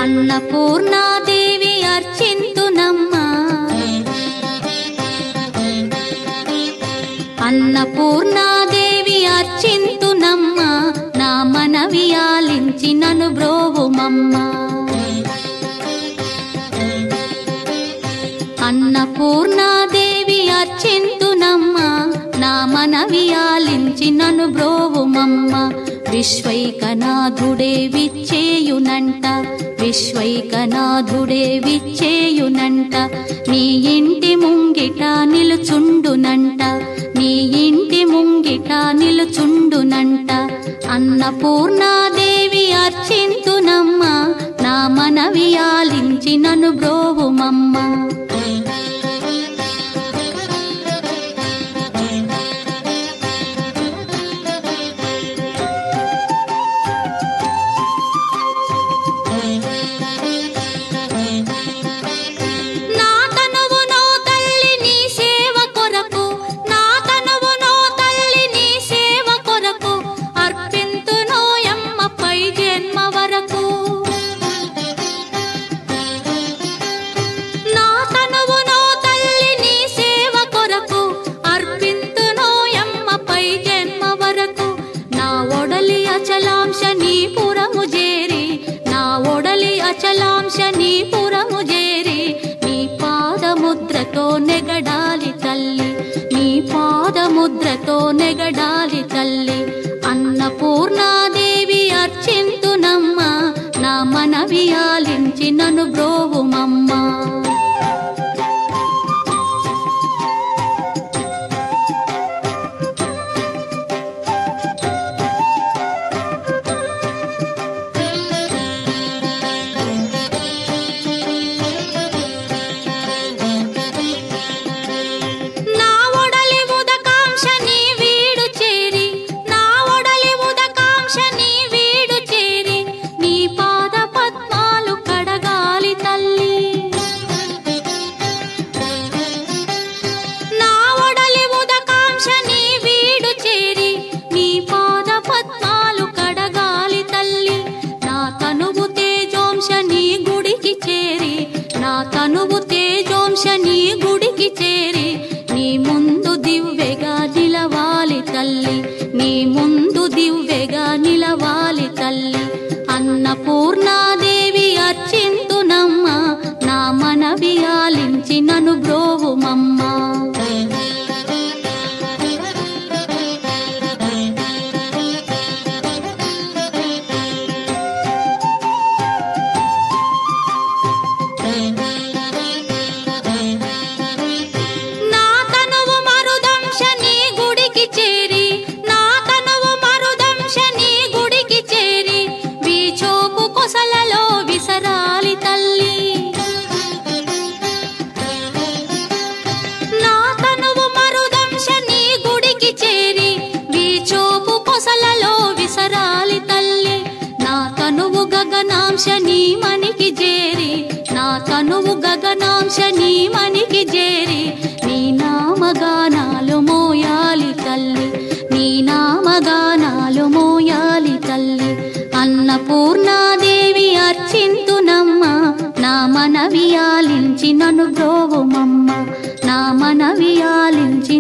అన్నపూర్ణాదేవి అర్చింతునమ్మా, అన్నపూర్ణాదేవి అర్చింతునమ్మా, నా మనవి ఆలించి నన్ను బ్రోవుమమ్మా. అన్నపూర్ణాదేవి అర్చింతునమ్మా, నా మనవి ఆలించి నన్ను బ్రోవుమమ్మా. విశ్వైకనాథుడే విచ్చేయునంట, విశ్వైకనాథుడే విచ్చేయునంట, నీ ఇంటి ముంగిట నిలుచుండునంట, నీ ఇంటి ముంగిట నిలుచుండునంట. అన్నపూర్ణాదేవి అర్చింతునమ్మా, నా మనవి ఆలించి నన్ను బ్రోవుమమ్మా. అచలాంశనీపురము చేరి నీ పాదముద్రతో నెగడాలి తల్లి, నీ పాదముద్రతో నెగడాలి తల్లి. అన్నపూర్ణాదేవి అర్చింతునమ్మా, నా మనవి ఆలించి నన్ను బ్రోవుమమ్మా. తనువు తేజోంశని గుడికి చేరి నీ ముందు దివ్వెగా నిలవాలి తల్లి, నీ ముందు దివ్వెగా నిలవాలి తల్లి. అన్నపూర్ణాదేవి అర్చింతునమ్మా, నా మనవి ఆలించి నన్ను బ్రోవుమమ్మా. గగనాంశని మనికి చేరి, నా తనువు గగనాంశని మనికి చేరి నీ నామగానాలు మోయాలి తల్లి, నీ నామగానాలు మోయాలి తల్లి. అన్నపూర్ణాదేవి అర్చింతునమ్మా, నా మనవి ఆలించి నన్ను బ్రోవుమమ్మా, నా మనవి ఆలించి